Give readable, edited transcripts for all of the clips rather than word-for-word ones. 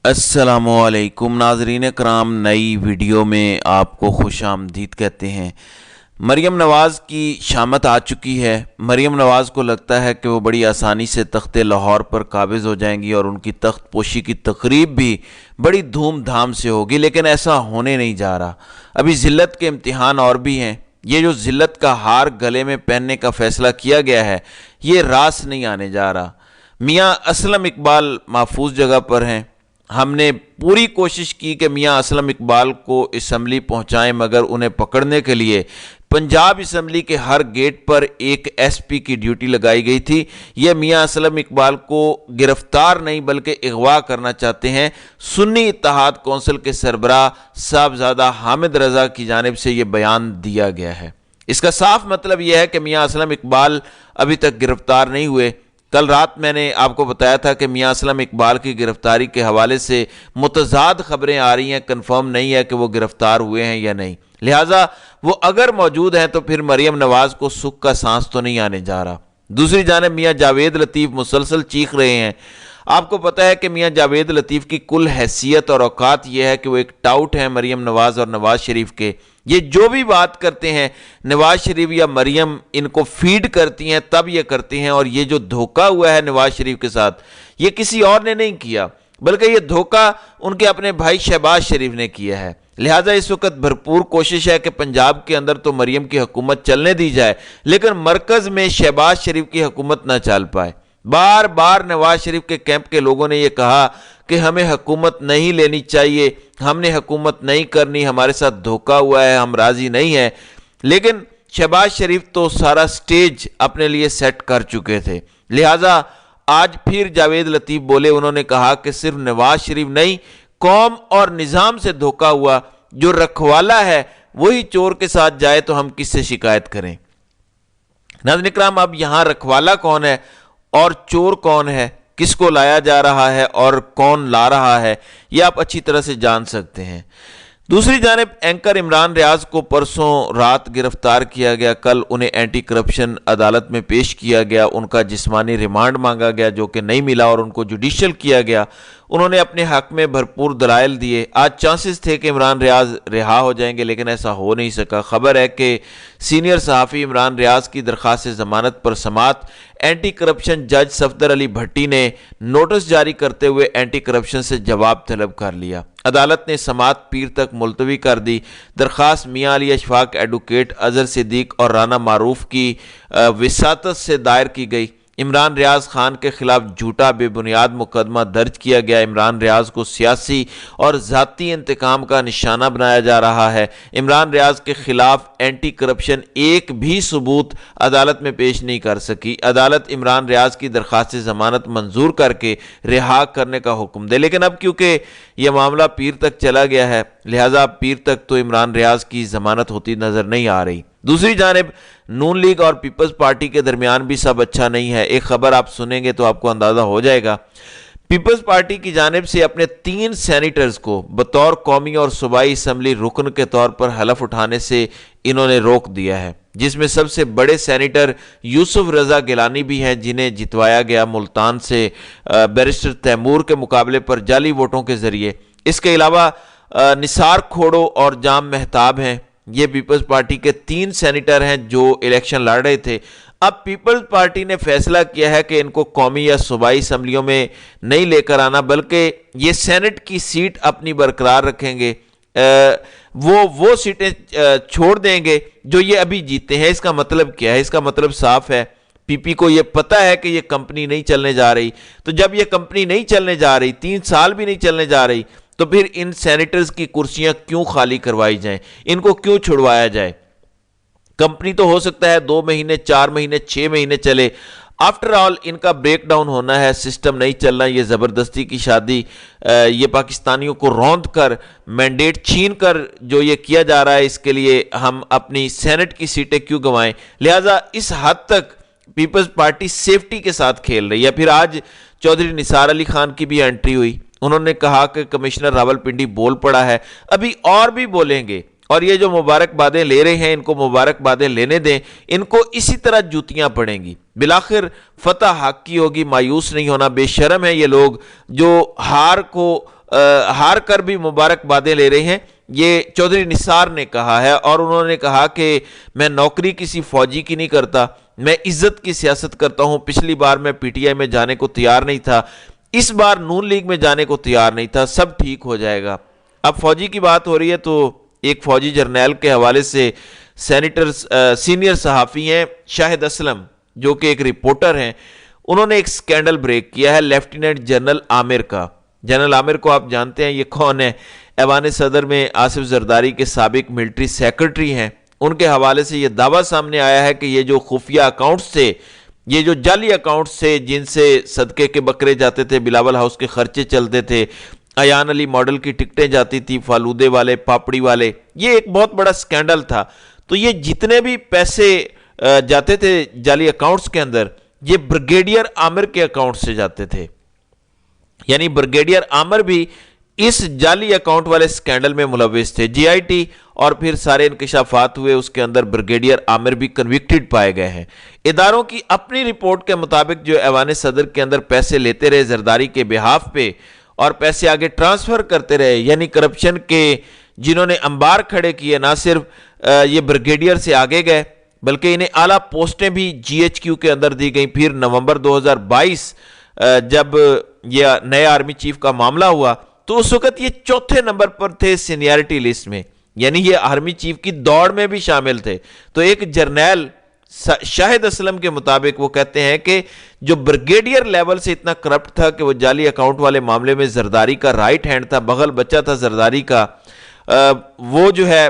السلام علیکم ناظرین کرام، نئی ویڈیو میں آپ کو خوش آمدید کہتے ہیں۔ مریم نواز کی شامت آ چکی ہے۔ مریم نواز کو لگتا ہے کہ وہ بڑی آسانی سے تخت لاہور پر قابض ہو جائیں گی اور ان کی تخت پوشی کی تقریب بھی بڑی دھوم دھام سے ہوگی، لیکن ایسا ہونے نہیں جا رہا۔ ابھی ذلت کے امتحان اور بھی ہیں۔ یہ جو ذلت کا ہار گلے میں پہننے کا فیصلہ کیا گیا ہے، یہ راس نہیں آنے جا رہا۔ میاں اسلم اقبال محفوظ جگہ پر ہیں۔ ہم نے پوری کوشش کی کہ میاں اسلم اقبال کو اسمبلی پہنچائیں، مگر انہیں پکڑنے کے لیے پنجاب اسمبلی کے ہر گیٹ پر ایک ایس پی کی ڈیوٹی لگائی گئی تھی۔ یہ میاں اسلم اقبال کو گرفتار نہیں بلکہ اغوا کرنا چاہتے ہیں۔ سنی اتحاد کونسل کے سربراہ صاحبزادہ حامد رضا کی جانب سے یہ بیان دیا گیا ہے۔ اس کا صاف مطلب یہ ہے کہ میاں اسلم اقبال ابھی تک گرفتار نہیں ہوئے۔ کل رات میں نے آپ کو بتایا تھا کہ میاں اسلم اقبال کی گرفتاری کے حوالے سے متضاد خبریں آ رہی ہیں، کنفرم نہیں ہے کہ وہ گرفتار ہوئے ہیں یا نہیں، لہٰذا وہ اگر موجود ہیں تو پھر مریم نواز کو سکھ کا سانس تو نہیں آنے جا رہا۔ دوسری جانب میاں جاوید لطیف مسلسل چیخ رہے ہیں۔ آپ کو پتہ ہے کہ میاں جاوید لطیف کی کل حیثیت اور اوقات یہ ہے کہ وہ ایک ٹاؤٹ ہیں مریم نواز اور نواز شریف کے۔ یہ جو بھی بات کرتے ہیں نواز شریف یا مریم ان کو فیڈ کرتی ہیں، تب یہ کرتے ہیں۔ اور یہ جو دھوکہ ہوا ہے نواز شریف کے ساتھ، یہ کسی اور نے نہیں کیا، بلکہ یہ دھوکہ ان کے اپنے بھائی شہباز شریف نے کیا ہے۔ لہٰذا اس وقت بھرپور کوشش ہے کہ پنجاب کے اندر تو مریم کی حکومت چلنے دی جائے، لیکن مرکز میں شہباز شریف کی حکومت نہ چل پائے۔ بار بار نواز شریف کے کیمپ کے لوگوں نے یہ کہا کہ ہمیں حکومت نہیں لینی چاہیے، ہم نے حکومت نہیں کرنی، ہمارے ساتھ دھوکہ ہوا ہے، ہم راضی نہیں ہیں، لیکن شہباز شریف تو سارا سٹیج اپنے لیے سیٹ کر چکے تھے۔ لہٰذا آج پھر جاوید لطیف بولے، انہوں نے کہا کہ صرف نواز شریف نہیں، قوم اور نظام سے دھوکہ ہوا، جو رکھوالا ہے وہی چور کے ساتھ جائے تو ہم کس سے شکایت کریں۔ ناظرین اکرام، اب یہاں رکھوالا کون ہے اور چور کون ہے، کس کو لایا جا رہا ہے اور کون لا رہا ہے، یہ آپ اچھی طرح سے جان سکتے ہیں۔ دوسری جانب اینکر عمران ریاض کو پرسوں رات گرفتار کیا گیا، کل انہیں اینٹی کرپشن عدالت میں پیش کیا گیا، ان کا جسمانی ریمانڈ مانگا گیا جو کہ نہیں ملا اور ان کو جوڈیشل کیا گیا۔ انہوں نے اپنے حق میں بھرپور دلائل دیے۔ آج چانسز تھے کہ عمران ریاض رہا ہو جائیں گے، لیکن ایسا ہو نہیں سکا۔ خبر ہے کہ سینئر صحافی عمران ریاض کی درخواست ضمانت پر سماعت اینٹی کرپشن جج صفدر علی بھٹی نے نوٹس جاری کرتے ہوئے اینٹی کرپشن سے جواب طلب کر لیا۔ عدالت نے سماعت پیر تک ملتوی کر دی۔ درخواست میاں علی اشفاق ایڈوکیٹ اظہر صدیق اور رانا معروف کی وساطت سے دائر کی گئی۔ عمران ریاض خان کے خلاف جھوٹا بے بنیاد مقدمہ درج کیا گیا۔ عمران ریاض کو سیاسی اور ذاتی انتقام کا نشانہ بنایا جا رہا ہے۔ عمران ریاض کے خلاف اینٹی کرپشن ایک بھی ثبوت عدالت میں پیش نہیں کر سکی۔ عدالت عمران ریاض کی درخواست ضمانت منظور کر کے رہا کرنے کا حکم دے، لیکن اب کیونکہ یہ معاملہ پیر تک چلا گیا ہے، لہٰذا پیر تک تو عمران ریاض کی ضمانت ہوتی نظر نہیں آ رہی۔ دوسری جانب نون لیگ اور پیپلز پارٹی کے درمیان بھی سب اچھا نہیں ہے۔ ایک خبر آپ سنیں گے تو آپ کو اندازہ ہو جائے گا۔ پیپلز پارٹی کی جانب سے اپنے 3 سینیٹرز کو بطور قومی اور صوبائی اسمبلی رکن کے طور پر حلف اٹھانے سے انہوں نے روک دیا ہے، جس میں سب سے بڑے سینیٹر یوسف رضا گیلانی بھی ہیں، جنہیں جتوایا گیا ملتان سے بیرسٹر تیمور کے مقابلے پر جعلی ووٹوں کے ذریعے۔ اس کے علاوہ نثار کھوڑو اور جام مہتاب ہیں۔ یہ پیپلز پارٹی کے 3 سینیٹر ہیں جو الیکشن لڑ رہے تھے۔ اب پیپلز پارٹی نے فیصلہ کیا ہے کہ ان کو قومی یا صوبائی اسمبلیوں میں نہیں لے کر آنا، بلکہ یہ سینٹ کی سیٹ اپنی برقرار رکھیں گے۔ وہ سیٹیں چھوڑ دیں گے جو یہ ابھی جیتے ہیں۔ اس کا مطلب کیا ہے؟ اس کا مطلب صاف ہے، پی پی کو یہ پتہ ہے کہ یہ کمپنی نہیں چلنے جا رہی، تو جب یہ کمپنی نہیں چلنے جا رہی، 3 سال بھی نہیں چلنے جا رہی، تو پھر ان سینیٹرز کی کرسیاں کیوں خالی کروائی جائیں، ان کو کیوں چھڑوایا جائے؟ کمپنی تو ہو سکتا ہے 2 مہینے 4 مہینے 6 مہینے چلے، آفٹر آل ان کا بریک ڈاؤن ہونا ہے، سسٹم نہیں چلنا۔ یہ زبردستی کی شادی، یہ پاکستانیوں کو روند کر مینڈیٹ چھین کر جو یہ کیا جا رہا ہے، اس کے لیے ہم اپنی سینٹ کی سیٹیں کیوں گنوائیں؟ لہٰذا اس حد تک پیپلز پارٹی سیفٹی کے ساتھ کھیل رہی ہے۔ پھر آج چودھری نثار علی خان کی بھی انٹری ہوئی۔ انہوں نے کہا کہ کمشنر راولپنڈی بول پڑا ہے، ابھی اور بھی بولیں گے، اور یہ جو مبارکبادیں لے رہے ہیں ان کو مبارکبادیں لینے دیں، ان کو اسی طرح جوتیاں پڑیں گی، بالآخر فتح حق کی ہوگی۔ مایوس نہیں ہونا، بے شرم ہے یہ لوگ جو ہار کو ہار کر بھی مبارکبادیں لے رہے ہیں۔ یہ چودھری نثار نے کہا ہے، اور انہوں نے کہا کہ میں نوکری کسی فوجی کی نہیں کرتا، میں عزت کی سیاست کرتا ہوں۔ پچھلی بار میں پی ٹی آئی میں جانے کو تیار نہیں تھا، اس بار نون لیگ میں جانے کو تیار نہیں تھا، سب ٹھیک ہو جائے گا۔ اب فوجی کی بات ہو رہی ہے تو ایک فوجی جرنیل کے حوالے سے سینئر صحافی ہیں شاہد اسلم، جو کہ ایک رپورٹر ہیں، انہوں نے ایک سکینڈل بریک کیا ہے لیفٹیننٹ جنرل عامر کا۔ جنرل عامر کو آپ جانتے ہیں، یہ کون ہے؟ ایوان صدر میں آصف زرداری کے سابق ملٹری سیکرٹری ہیں۔ ان کے حوالے سے یہ دعویٰ سامنے آیا ہے کہ یہ جو خفیہ اکاؤنٹس تھے، یہ جو جعلی اکاؤنٹس تھے جن سے صدقے کے بکرے جاتے تھے، بلاول ہاؤس کے خرچے چلتے تھے، ایان علی ماڈل کی ٹکٹیں جاتی تھی، فالودے والے، پاپڑی والے، یہ ایک بہت بڑا سکینڈل تھا۔ تو یہ جتنے بھی پیسے جاتے تھے جعلی اکاؤنٹس کے اندر، یہ بریگیڈیئر عامر کے اکاؤنٹ سے جاتے تھے، یعنی بریگیڈیئر عامر بھی اس جعلی اکاؤنٹ والے سکینڈل میں ملوث تھے۔ جی آئی ٹی اور پھر سارے انکشافات ہوئے، اس کے اندر بریگیڈیئر عامر بھی کنوکٹڈ پائے گئے ہیں۔ اداروں کی اپنی رپورٹ کے مطابق جو ایوان صدر کے اندر پیسے لیتے رہے زرداری کے بہاف پہ اور پیسے آگے ٹرانسفر کرتے رہے، یعنی کرپشن کے جنہوں نے انبار کھڑے کیے، نہ صرف یہ بریگیڈیئر سے آگے گئے بلکہ انہیں اعلیٰ پوسٹیں بھی جی ایچ کیو کے اندر دی گئیں۔ پھر نومبر 2022 جب یہ نئے آرمی چیف کا معاملہ ہوا تو اس وقت یہ چوتھے نمبر پر تھے سینیارٹی لسٹ میں، یعنی یہ آرمی چیف کی دوڑ میں بھی شامل تھے۔ تو ایک جرنیل شاہد اسلم کے مطابق وہ کہتے ہیں کہ جو بریگیڈیئر لیول سے اتنا کرپٹ تھا کہ وہ جعلی اکاؤنٹ والے معاملے میں زرداری کا رائٹ ہینڈ تھا، بغل بچہ تھا زرداری کا، وہ جو ہے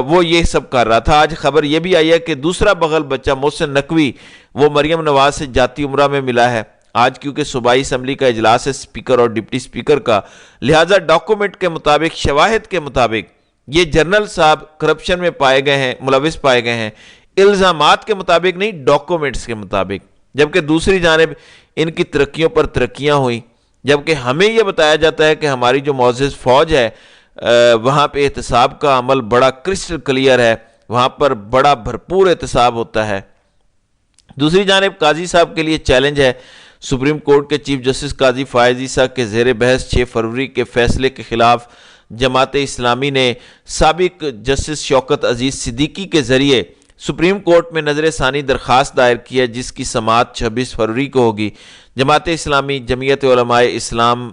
وہ یہ سب کر رہا تھا۔ آج خبر یہ بھی آئی ہے کہ دوسرا بغل بچہ محسن نقوی وہ مریم نواز سے جاتی عمرہ میں ملا ہے۔ آج کیونکہ صوبائی اسمبلی کا اجلاس ہے سپیکر اور ڈپٹی سپیکر کا، لہٰذا ڈاکومنٹ کے مطابق، شواہد کے مطابق یہ جنرل صاحب کرپشن میں پائے گئے ہیں، ملوث پائے گئے ہیں، الزامات کے مطابق نہیں، ڈاکومنٹس کے مطابق۔ جبکہ دوسری جانب ان کی ترقیوں پر ترقیاں ہوئیں، جبکہ ہمیں یہ بتایا جاتا ہے کہ ہماری جو معزز فوج ہے وہاں پہ احتساب کا عمل بڑا کرسٹل کلیئر ہے، وہاں پر بڑا بھرپور احتساب ہوتا ہے۔ دوسری جانب قاضی صاحب کے لیے چیلنج ہے۔ سپریم کورٹ کے چیف جسٹس قاضی فائز عیسیٰ کے زیر بحث 6 فروری کے فیصلے کے خلاف جماعت اسلامی نے سابق جسٹس شوکت عزیز صدیقی کے ذریعے سپریم کورٹ میں نظر ثانی درخواست دائر کی ہے، جس کی سماعت 26 فروری کو ہوگی۔ جماعت اسلامی، جمعیت علماء اسلام،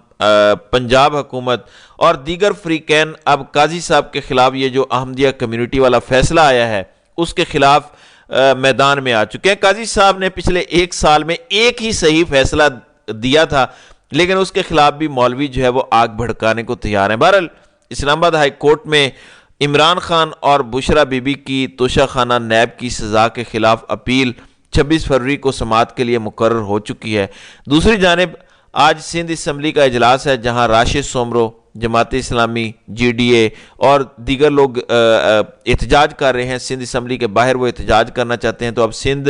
پنجاب حکومت اور دیگر فریقین اب قاضی صاحب کے خلاف یہ جو احمدیہ کمیونٹی والا فیصلہ آیا ہے اس کے خلاف میدان میں آ چکے ہیں۔ قاضی صاحب نے پچھلے 1 سال میں ایک ہی صحیح فیصلہ دیا تھا، لیکن اس کے خلاف بھی مولوی جو ہے وہ آگ بھڑکانے کو تیار ہیں۔ بہرحال اسلام آباد ہائی کورٹ میں عمران خان اور بشرا بی بی کی توشہ خانہ نیب کی سزا کے خلاف اپیل 26 فروری کو سماعت کے لیے مقرر ہو چکی ہے۔ دوسری جانب آج سندھ اسمبلی کا اجلاس ہے، جہاں Rashid Soomro, Jamaat Islami, G D A اور دیگر لوگ احتجاج کر رہے ہیں۔ سندھ اسمبلی کے باہر وہ احتجاج کرنا چاہتے ہیں۔ تو اب سندھ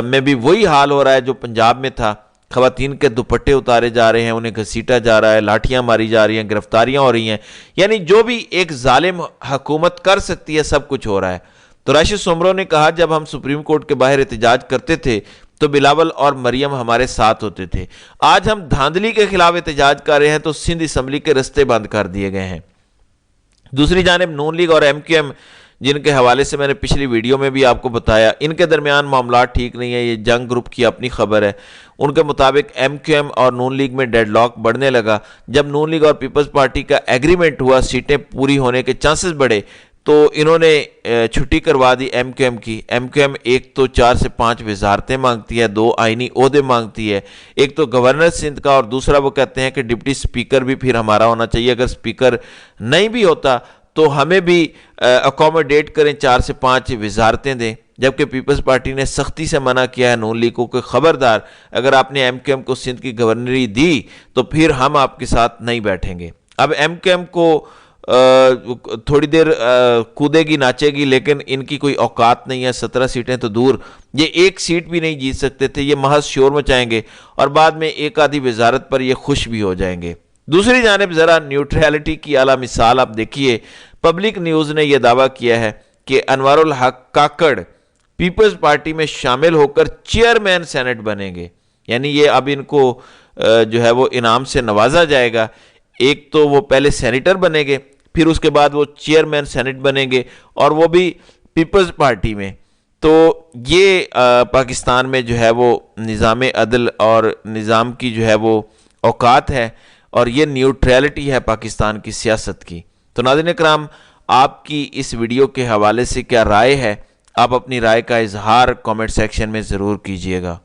میں بھی وہی حال ہو رہا ہے جو پنجاب میں تھا، خواتین کے دوپٹے اتارے جا رہے ہیں، انہیں گھسیٹا جا رہا ہے، لاٹھیاں ماری جا رہی ہیں، گرفتاریاں ہو رہی ہیں، یعنی جو بھی ایک ظالم حکومت کر سکتی ہے سب کچھ ہو رہا ہے۔ تو راشد سومرو نے کہا جب ہم سپریم کورٹ کے باہر احتجاج کرتے تھے تو بلاول اور مریم ہمارے ساتھ ہوتے تھے، آج ہم دھاندلی کے خلاف احتجاج کر رہے ہیں تو سندھ اسمبلی کے رستے بند کر دیے گئے ہیں۔ دوسری جانب نون لیگ اور ایم کیو ایم، جن کے حوالے سے میں نے پچھلی ویڈیو میں بھی آپ کو بتایا، ان کے درمیان معاملات ٹھیک نہیں ہے، یہ جنگ گروپ کی اپنی خبر ہے۔ ان کے مطابق ایم کیو ایم اور نون لیگ میں ڈیڈ لاک بڑھنے لگا۔ جب نون لیگ اور پیپلز پارٹی کا ایگریمنٹ ہوا، سیٹیں پوری ہونے کے چانسز بڑھے، تو انہوں نے چھٹی کروا دی ایم کیو ایم کی۔ ایم کیو ایم ایک تو 4 سے 5 وزارتیں مانگتی ہے، 2 آئینی عہدے مانگتی ہے، ایک تو گورنر سندھ کا، اور دوسرا وہ کہتے ہیں کہ ڈپٹی سپیکر بھی پھر ہمارا ہونا چاہیے، اگر سپیکر نہیں بھی ہوتا تو ہمیں بھی اکوموڈیٹ کریں، 4 سے 5 وزارتیں دیں۔ جبکہ پیپلز پارٹی نے سختی سے منع کیا ہے نون لیگ کو کہ خبردار، اگر آپ نے ایم کیو ایم کو سندھ کی گورنری دی تو پھر ہم آپ کے ساتھ نہیں بیٹھیں گے۔ اب ایم کیو ایم کو تھوڑی دیر کودے گی ناچے گی، لیکن ان کی کوئی اوقات نہیں ہے، 17 سیٹیں تو دور، یہ ایک سیٹ بھی نہیں جیت سکتے تھے، یہ محض شور مچائیں گے اور بعد میں ایک آدھی وزارت پر یہ خوش بھی ہو جائیں گے۔ دوسری جانب ذرا نیوٹریلٹی کی اعلیٰ مثال آپ دیکھیے، پبلک نیوز نے یہ دعویٰ کیا ہے کہ انوار الحق کاکڑ پیپلز پارٹی میں شامل ہو کر چیئرمین سینٹ بنیں گے، یعنی یہ اب ان کو جو ہے وہ انعام سے نوازا جائے گا۔ ایک تو وہ پہلے سینیٹر بنیں گے، پھر اس کے بعد وہ چیئرمین سینٹ بنیں گے، اور وہ بھی پیپلز پارٹی میں۔ تو یہ پاکستان میں جو ہے وہ نظام عدل اور نظام کی جو ہے وہ اوقات ہے، اور یہ نیوٹریلٹی ہے پاکستان کی سیاست کی۔ تو ناظرین اکرام، آپ کی اس ویڈیو کے حوالے سے کیا رائے ہے؟ آپ اپنی رائے کا اظہار کامنٹ سیکشن میں ضرور کیجیے گا۔